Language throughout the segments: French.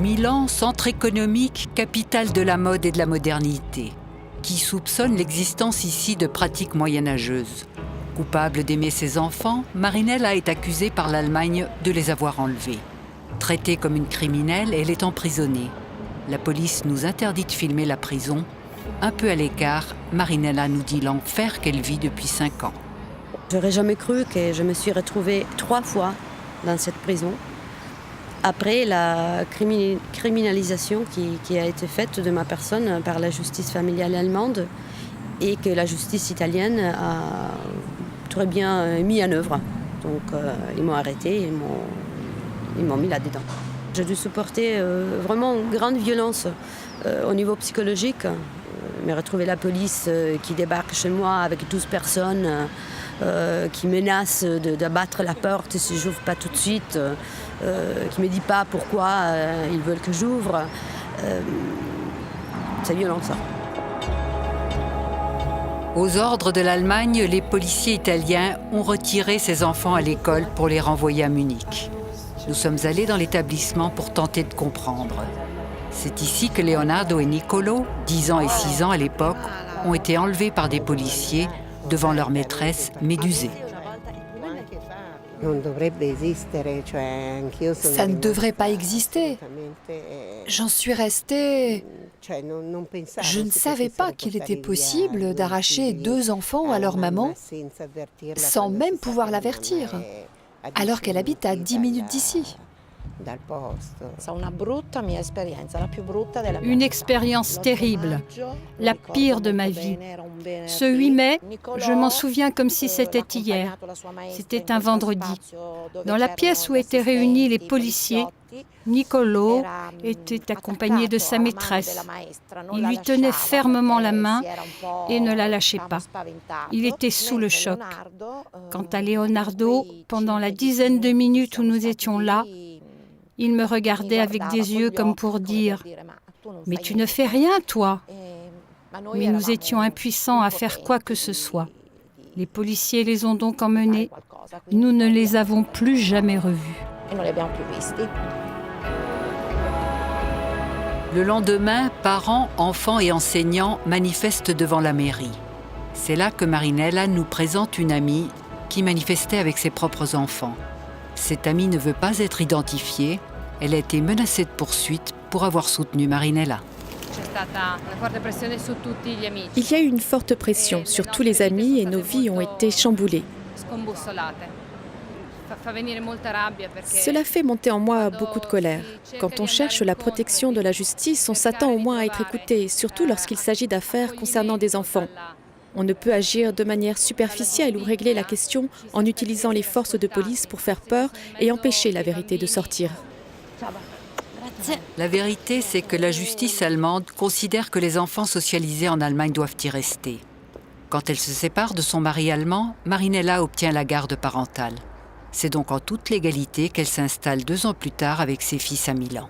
Milan, centre économique, capitale de la mode et de la modernité. Qui soupçonne l'existence ici de pratiques moyenâgeuses. Coupable d'aimer ses enfants, Marinella est accusée par l'Allemagne de les avoir enlevés. Traitée comme une criminelle, elle est emprisonnée. La police nous interdit de filmer la prison. Un peu à l'écart, Marinella nous dit l'enfer qu'elle vit depuis 5 ans. J'aurais jamais cru que je me suis retrouvée 3 fois dans cette prison. Après la criminalisation qui a été faite de ma personne par la justice familiale allemande et que la justice italienne a très bien mis en œuvre. Donc ils m'ont arrêté, ils m'ont mis là-dedans. J'ai dû supporter vraiment une grande violence au niveau psychologique. Me retrouver la police qui débarque chez moi avec 12 personnes qui menacent d'abattre la porte si je n'ouvre pas tout de suite, qui ne me dit pas pourquoi ils veulent que j'ouvre. C'est violent ça. Aux ordres de l'Allemagne, les policiers italiens ont retiré ces enfants à l'école pour les renvoyer à Munich. Nous sommes allés dans l'établissement pour tenter de comprendre. C'est ici que Leonardo et Niccolò, 10 ans et 6 ans à l'époque, ont été enlevés par des policiers devant leur maîtresse médusée. Ça ne devrait pas exister. J'en suis restée... Je ne savais pas qu'il était possible d'arracher 2 enfants à leur maman sans même pouvoir l'avertir, alors qu'elle habite à 10 minutes d'ici. Une expérience terrible, la pire de ma vie. Ce 8 mai, je m'en souviens comme si c'était hier. C'était un vendredi. Dans la pièce où étaient réunis les policiers, Niccolò était accompagné de sa maîtresse. Il lui tenait fermement la main et ne la lâchait pas. Il était sous le choc. Quant à Leonardo, pendant la dizaine de minutes où nous étions là, il me regardait avec des yeux comme pour dire « Mais tu ne fais rien, toi !» Mais nous étions impuissants à faire quoi que ce soit. Les policiers les ont donc emmenés. Nous ne les avons plus jamais revus. Le lendemain, parents, enfants et enseignants manifestent devant la mairie. C'est là que Marinella nous présente une amie qui manifestait avec ses propres enfants. Cette amie ne veut pas être identifiée. Elle a été menacée de poursuite pour avoir soutenu Marinella. Il y a eu une forte pression sur tous les amis et nos vies ont été chamboulées. Cela fait monter en moi beaucoup de colère. Quand on cherche la protection de la justice, on s'attend au moins à être écouté, surtout lorsqu'il s'agit d'affaires concernant des enfants. On ne peut agir de manière superficielle ou régler la question en utilisant les forces de police pour faire peur et empêcher la vérité de sortir. La vérité, c'est que la justice allemande considère que les enfants socialisés en Allemagne doivent y rester. Quand elle se sépare de son mari allemand, Marinella obtient la garde parentale. C'est donc en toute légalité qu'elle s'installe 2 ans plus tard avec ses fils à Milan.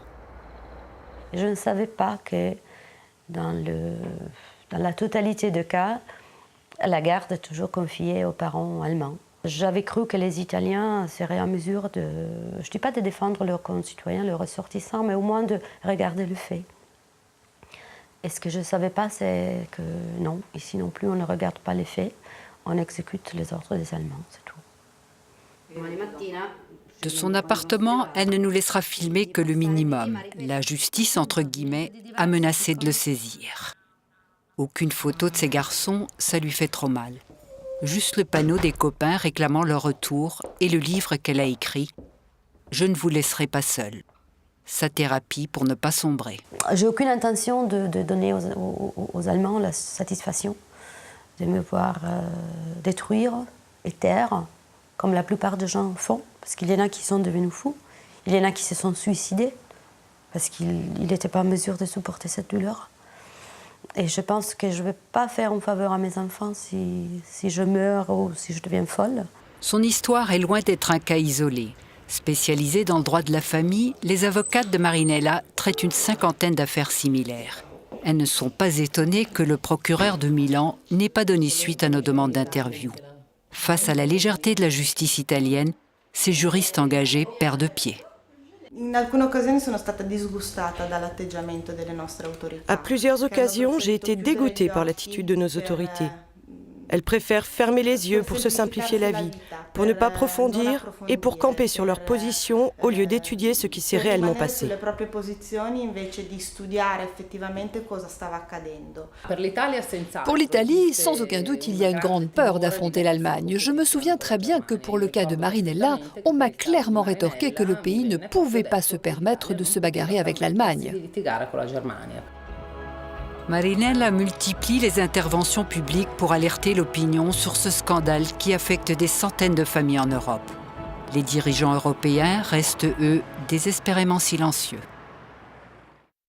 Je ne savais pas que dans la totalité des cas, la garde est toujours confiée aux parents allemands. J'avais cru que les Italiens seraient en mesure de, je ne dis pas de défendre leurs concitoyens, leurs ressortissants, mais au moins de regarder le fait. Et ce que je ne savais pas, c'est que non, ici non plus, on ne regarde pas les faits, on exécute les ordres des Allemands, c'est tout. De son appartement, elle ne nous laissera filmer que le minimum. La justice, entre guillemets, a menacé de le saisir. Aucune photo de ces garçons, ça lui fait trop mal. Juste le panneau des copains réclamant leur retour et le livre qu'elle a écrit « Je ne vous laisserai pas seule ». Sa thérapie pour ne pas sombrer. J'ai aucune intention de donner aux Allemands la satisfaction de me voir détruire et taire, comme la plupart des gens font, parce qu'il y en a qui sont devenus fous, il y en a qui se sont suicidés, parce qu'ils n'étaient pas en mesure de supporter cette douleur. Et je pense que je ne vais pas faire une faveur à mes enfants si je meurs ou si je deviens folle. Son histoire est loin d'être un cas isolé. Spécialisées dans le droit de la famille, les avocates de Marinella traitent une 50aine d'affaires similaires. Elles ne sont pas étonnées que le procureur de Milan n'ait pas donné suite à nos demandes d'interview. Face à la légèreté de la justice italienne, ces juristes engagés perdent pied. À plusieurs occasions, j'ai été dégoûtée par l'attitude de nos autorités. Elles préfèrent fermer les yeux pour se simplifier la vie, pour ne pas approfondir et pour camper sur leur position au lieu d'étudier ce qui s'est réellement passé. Pour l'Italie, sans aucun doute, il y a une grande peur d'affronter l'Allemagne. Je me souviens très bien que pour le cas de Marinella, on m'a clairement rétorqué que le pays ne pouvait pas se permettre de se bagarrer avec l'Allemagne. Marinella multiplie les interventions publiques pour alerter l'opinion sur ce scandale qui affecte des centaines de familles en Europe. Les dirigeants européens restent, eux, désespérément silencieux.